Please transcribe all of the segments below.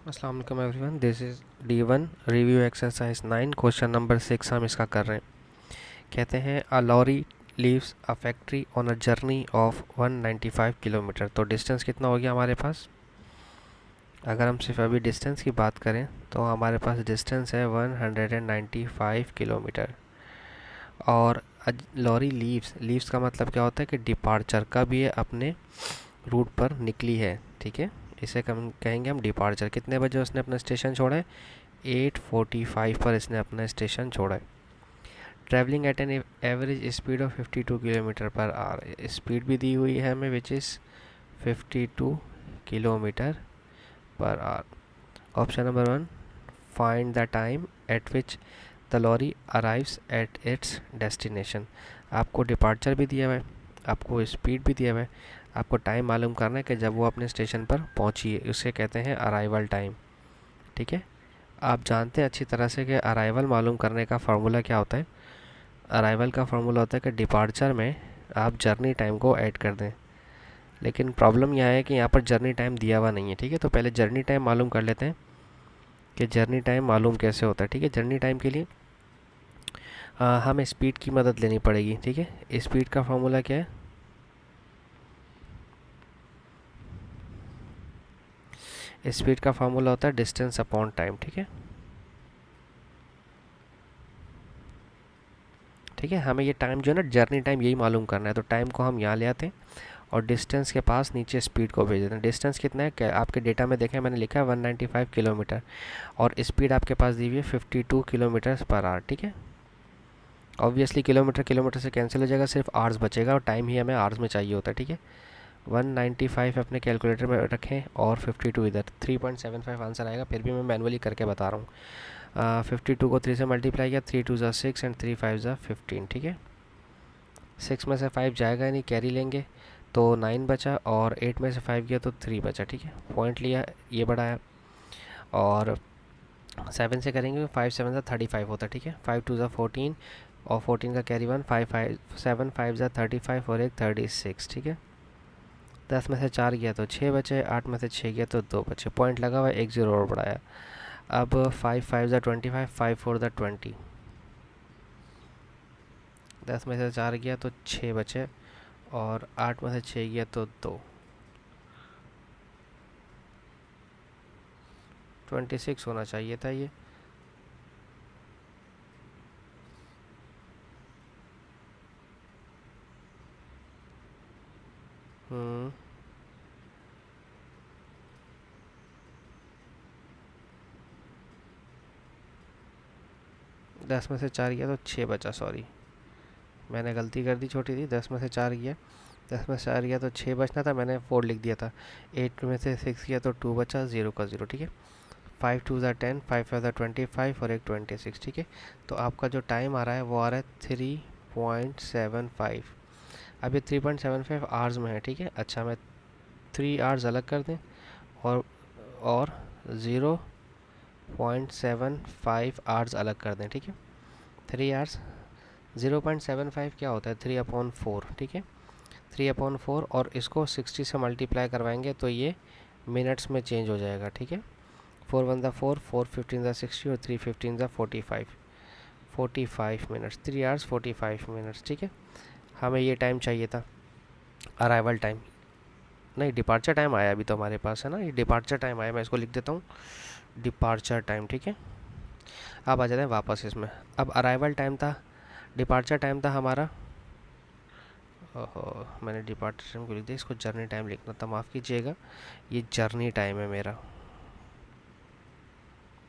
अस्सलाम वालेकुम everyone, this is D1 review exercise 9 question number 6 हम इसका कर रहे हैं। कहते हैं a lorry leaves a factory on a journey of 195 kilometre. तो डिस्टेंस कितना हो गया हमारे पास? अगर हम सिर्फ अभी डिस्टेंस की बात करें तो हमारे पास डिस्टेंस है 195 किलोमीटर। और लॉरी लीव्स का मतलब क्या होता है कि डिपार्चर का भी ये अपने रूट पर निकली है। ठीक है, इसे हम कहेंगे हम डिपार्चर। कितने बजे उसने अपना स्टेशन छोड़ा है? 8:45 पर इसने अपना स्टेशन छोड़ा है। Travelling at an average speed of 52 kilometre per hour. Speed भी दी हुई है हमें which is 52 kilometre per hour. Option number 1, find the time at which the lorry arrives at its destination. आपको डिपार्चर भी दिया हुआ है, आपको स्पीड भी दिया हुआ है, आपको टाइम मालूम करना है कि जब वो अपने स्टेशन पर पहुंची है। उसे कहते हैं अराइवल टाइम। ठीक है, आप जानते हैं अच्छी तरह से कि अराइवल मालूम करने का फार्मूला क्या होता है। अराइवल का फार्मूला होता है कि डिपार्चर में आप जर्नी टाइम को ऐड कर दें। लेकिन प्रॉब्लम यह है कि यहाँ पर जर्नी टाइम दिया हुआ नहीं है। ठीक है, तो पहले जर्नी टाइम मालूम कर लेते हैं कि जर्नी टाइम मालूम कैसे होता है। ठीक है, जर्नी टाइम के लिए हमें स्पीड की मदद लेनी पड़ेगी। ठीक है, स्पीड का फार्मूला क्या है? स्पीड का फार्मूला होता है डिस्टेंस अपॉन टाइम। ठीक है, ठीक है, हमें ये टाइम जो है ना, जर्नी टाइम यही मालूम करना है। तो टाइम को हम यहाँ ले आते हैं और डिस्टेंस के पास नीचे स्पीड को भेज देते हैं। डिस्टेंस कितना है? आपके डेटा में देखें, मैंने लिखा है 195 किलोमीटर और स्पीड आपके पास दी हुई है 52 किलोमीटर पर आवर। ठीक है, ऑब्वियसली किलोमीटर किलोमीटर से कैंसिल हो जाएगा, सिर्फ आवर्स बचेगा और टाइम ही हमें आवर्स में चाहिए होता है। ठीक है, 195 अपने कैलकुलेटर में रखें और 52 इधर, 3.75 आंसर आएगा। फिर भी मैं मैनुअली करके बता रहा हूँ। 52 को 3 से मल्टीप्लाई किया, 3 2 ज़ा 6 एंड 3 5 ज़ा 15। ठीक है, 6 में से 5 जाएगा नहीं, कैरी लेंगे तो 9 बचा और 8 में से 5 गया तो 3 बचा। ठीक है, पॉइंट लिया, ये बढ़ाया और 7 से करेंगे, 5 7 ज़ा 35 होता है। ठीक है, 5 2 ज़ा 14 और 14 का कैरी 1, 5 5 7 5 ज़ा 35 और एक 36। ठीक है, 10 में से 4 गया तो 6 बचे, 8 में से 6 गया तो 2 बचे। पॉइंट लगा हुआ है, एक जीरो और बढ़ाया। अब 5 5 ज़ा 25, 5 4 ज़ा 20। 10 में से 4 गया तो 6 बचे और 8 में से 6 गया तो 2। 26 होना चाहिए था ये। हम्म 10 में से 4 गया तो 6 बचा। सॉरी, मैंने गलती कर दी, छोटी थी। 10 में से 4 गया, 10 में से 4 गया तो 6 बचना था, मैंने 4 लिख दिया था। 8 में से 6 गया तो 2 बचा, 0 का 0। ठीक है, 5 2 ज़ा 10, 5 5 ज़ा 25 और एक 26। ठीक है, तो आपका जो टाइम आ रहा है वो आ रहा है 3.75। अब ये 3.75 आवर्स में है। ठीक है, अच्छा, मैं 3 आवर्स अलग कर दें और 0.75 आवर्स अलग कर दें। ठीक है, 3 आवर्स 0.75 क्या होता है? 3/4। ठीक है, 3/4 और इसको 60 से मल्टीप्लाई करवाएंगे तो ये मिनट्स में चेंज हो जाएगा। ठीक है, 4 1 ज़ा 4, 4 15 ज़ा 60 और 3 15 ज़ा 45। 45 मिनट्स, 3 आवर्स 45 मिनट्स। ठीक है, हमें ये टाइम चाहिए था। अराइवल टाइम नहीं, डिपार्चर टाइम आया अभी तो हमारे पास है ना, ये डिपार्चर टाइम आया, मैं इसको लिख देता हूँ डिपार्चर टाइम। ठीक है, अब आ जाते हैं वापस इसमें। अब अराइवल टाइम था, डिपार्चर टाइम था हमारा। ओहो, मैंने डिपार्चर टाइम को लिख दिया, इसको जर्नी टाइम लिखना था, माफ़ कीजिएगा। ये जर्नी टाइम है मेरा।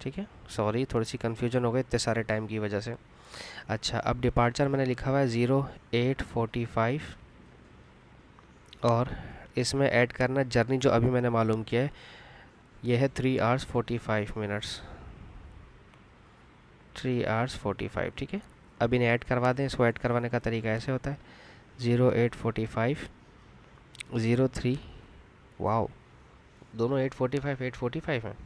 ठीक है, सॉरी, थोड़ी सी कन्फ्यूजन हो गई इतने सारे टाइम की वजह से। अच्छा, अब डिपार्चर मैंने लिखा हुआ है 08:45 और इसमें ऐड करना जर्नी जो अभी मैंने मालूम किया है, यह है 3 आवर्स 45 मिनट्स। 3 आवर्स 45। ठीक है, अब इन्हें ऐड करवा दें। इसको ऐड करवाने का तरीका ऐसे होता है, 08:45 03। वाओ, दोनों 8:45 8:45 हैं।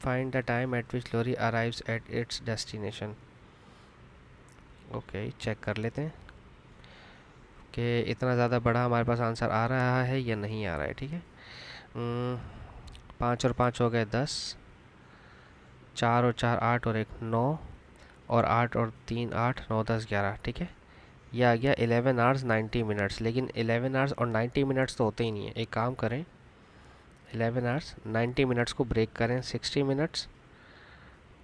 Find the time at which lorry arrives at its destination. Okay, check कर लेते हैं कि इतना ज़्यादा बड़ा हमारे पास आंसर आ रहा है या नहीं आ रहा है। ठीक है, 5 और 5 हो गए 10, 4 और 4 8 और 1 9, और 8 और 3 8, 9 10 11, ठीक है। यह आ गया 11 आवर्स 90 मिनट्स। लेकिन 11 आवर्स और 90 मिनट्स तो होते ही नहीं है। एक काम करें, 11 आवर्स 90 मिनट्स को ब्रेक करें 60 मिनट्स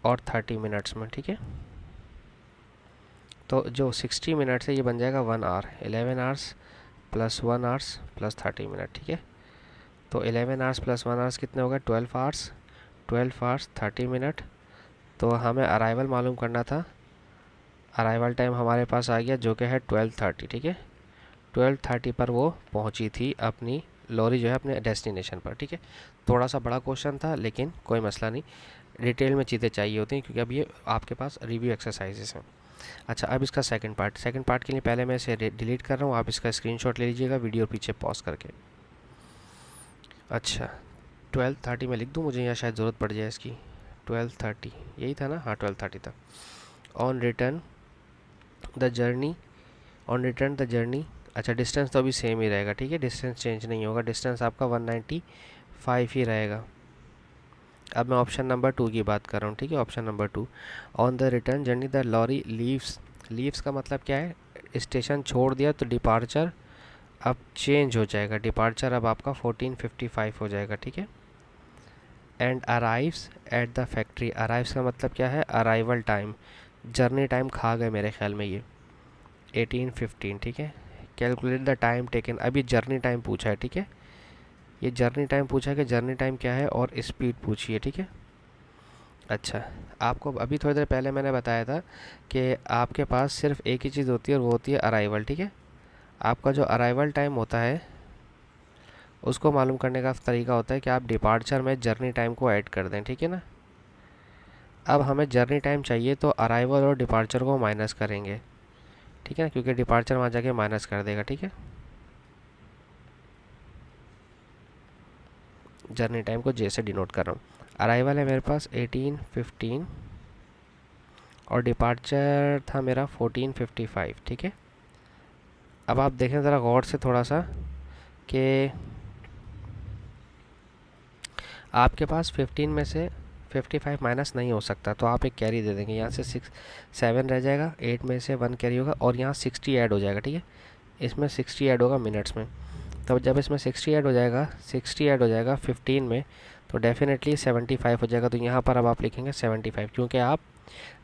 और 30 मिनट्स में, ठीक है। तो जो 60 मिनट्स है ये बन जाएगा 1 hour. 11 hours plus 1 hours plus 30 minute, ठीक है। तो 11 आवर्स प्लस 1 आवर्स कितने हो गए? 12 आवर्स। 12 hours 30 minute. तो हमें अराइवल मालूम करना था। अराइवल टाइम हमारे पास आ गया जो कि है 12:30, ठीक है। 12:30 पर वो पहुंची थी अपनी लॉरी जो है अपने डेस्टिनेशन पर, ठीक है। थोड़ा सा बड़ा क्वेश्चन था लेकिन कोई मसला नहीं, डिटेल में चीज़ें चाहिए होती हैं क्योंकि अब ये आपके पास रिव्यू एक्सरसाइजेस हैं। अच्छा, अब इसका सेकंड पार्ट के लिए पहले मैं इसे डिलीट कर रहा हूँ। आप इसका स्क्रीनशॉट ले लीजिएगा वीडियो पीछे पॉज करके। अच्छा, 12:30 में लिख दूँ, मुझे यहाँ शायद ज़रूरत पड़ जाए इसकी। 12:30 यही था ना? हाँ, 12:30 था। On return the journey. अच्छा, डिस्टेंस तो अभी सेम ही रहेगा, ठीक है, डिस्टेंस चेंज नहीं होगा। डिस्टेंस आपका 195 ही रहेगा। अब मैं ऑप्शन नंबर 2 की बात कर रहा हूँ, ठीक है। Option number 2, on the return journey the lorry leaves का मतलब क्या है? स्टेशन छोड़ दिया तो डिपार्चर अब चेंज हो जाएगा। डिपार्चर अब आपका 14:55 हो जाएगा, ठीक है। And arrives at the factory. Arrives का मतलब क्या है? Arrival time. जर्नी टाइम खा गए मेरे ख्याल में ये 18:15, ठीक है। Calculate the time taken. अभी जर्नी टाइम पूछा है, ठीक है। ये जर्नी टाइम पूछा है कि जर्नी टाइम क्या है, और स्पीड पूछी है, ठीक है। अच्छा, आपको अभी थोड़ी देर पहले मैंने बताया था कि आपके पास सिर्फ एक ही चीज़ होती है और वो होती है अराइवल, ठीक है। आपका जो अराइवल टाइम होता है उसको मालूम करने का तरीका होता है कि आप डिपार्चर में जर्नी टाइम को ऐड कर दें, ठीक है ना। अब हमें जर्नी टाइम चाहिए तो अराइवल और डिपार्चर को माइनस करेंगे, ठीक है ना, क्योंकि डिपार्चर वहाँ जाके माइनस कर देगा, ठीक है। जर्नी टाइम को जे से डिनोट कर रहा हूँ। अराइवल है मेरे पास 18:15 और डिपार्चर था मेरा 14:55, ठीक है। अब आप देखें ज़रा गौर से थोड़ा सा कि आपके पास 15 में से 55 माइनस नहीं हो सकता, तो आप एक कैरी दे देंगे। यहाँ से 7 रह जाएगा, 8 में से 1 कैरी होगा और यहाँ 60 ऐड हो जाएगा, ठीक है। इसमें 60 ऐड होगा मिनट्स में। तब जब इसमें 60 ऐड हो जाएगा 15 में, तो डेफिनेटली 75 हो जाएगा। तो यहाँ पर अब आप लिखेंगे 75, क्योंकि आप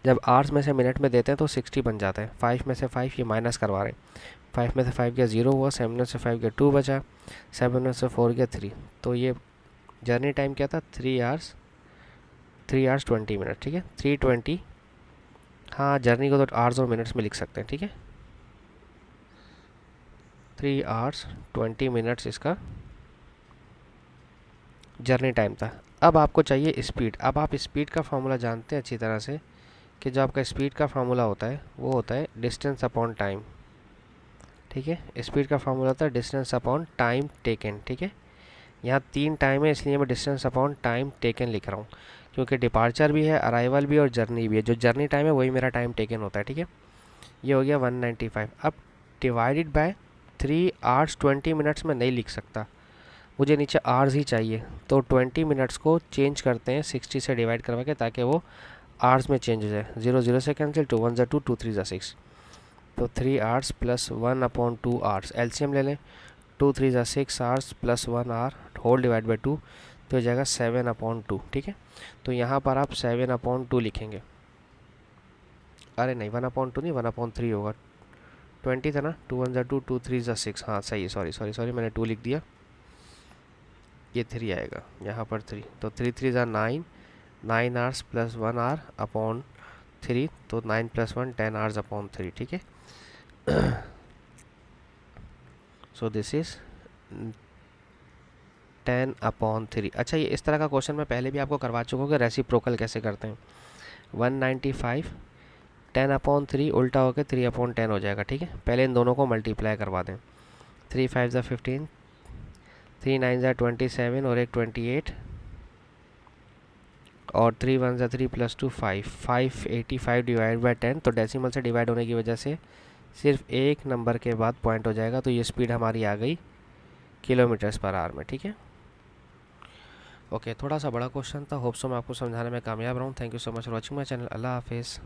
जब आवर्स में से मिनट में देते हैं तो 60 बन जाता है। 5 में से 5 ये माइनस करवा रहे हैं। 5 में से 5 गया 0 हुआ, 7 में से 5 गया 2 बचा, 7 में से 4 गया 3। तो ये जर्नी टाइम क्या था? 3 आवर्स 20 मिनट, ठीक है। 3:20। हाँ, जर्नी को तो आवर्स और मिनट्स में लिख सकते हैं, ठीक है। 3 आवर्स 20 मिनट्स इसका जर्नी टाइम था। अब आपको चाहिए स्पीड। अब आप स्पीड का फार्मूला जानते हैं अच्छी तरह से कि जो आपका स्पीड का फार्मूला होता है वो होता है डिस्टेंस अपॉन टाइम, ठीक है। स्पीड का फार्मूला होता है डिस्टेंस अपॉन टाइम टेकन, ठीक है। यहाँ 3 टाइम है इसलिए मैं डिस्टेंस अपॉन टाइम टेकन लिख रहा हूँ, क्योंकि डिपार्चर भी है, अराइवल भी और जर्नी भी है। जो जर्नी टाइम है वही मेरा टाइम टेकन होता है, ठीक है। ये हो गया 195। अब डिवाइडेड बाय 3 आवर्स 20 मिनट्स में नहीं लिख सकता, मुझे नीचे आवर्स ही चाहिए। तो 20 मिनट्स को चेंज करते हैं 60 से डिवाइड करवा के, ताकि वो आवर्स में चेंज हो जाए। 0 0 से कैंसिल, 2 1 2, 2 3 6। तो 3 आवर्स प्लस 1/2 आवर्स, एलसीएम ले लें। 2 3 6 hours plus 1 hour whole divide by 2, तो हो जाएगा 7/2, ठीक है। तो यहाँ पर आप 7/2 लिखेंगे। अरे नहीं, 1/2 नहीं, 1/3 होगा। 20 था ना, 2 1 2, 2 3 6। हाँ सही है, सॉरी मैंने 2 लिख दिया। ये 3 आएगा यहाँ पर 3, तो 3 3 9, 9 आवर्स प्लस 1 आवर अपॉन 3, तो 9 + 1 10 आवर्स अपॉन 3, ठीक है। So this is 10/3। अच्छा, ये इस तरह का क्वेश्चन मैं पहले भी आपको करवा चुका हूँ कि रेसिप्रोकल कैसे करते हैं। 195 10/3 उल्टा होकर 3/10 हो जाएगा, ठीक है। पहले इन दोनों को मल्टीप्लाई करवा दें। 3 5 15, 3 9 27 और एक 28, और 3 1 3 + 2 5, 585 डिवाइड बाई 10। तो डेसिमल से डिवाइड होने की वजह से सिर्फ एक नंबर के बाद पॉइंट हो जाएगा। तो ये स्पीड हमारी आ गई किलोमीटर्स पर आवर में, ठीक है। ओके, थोड़ा सा बड़ा क्वेश्चन था, होप सो मैं आपको समझाने में कामयाब रहा हूँ। Thank you so much for watching my channel. अल्लाह हाफिज़।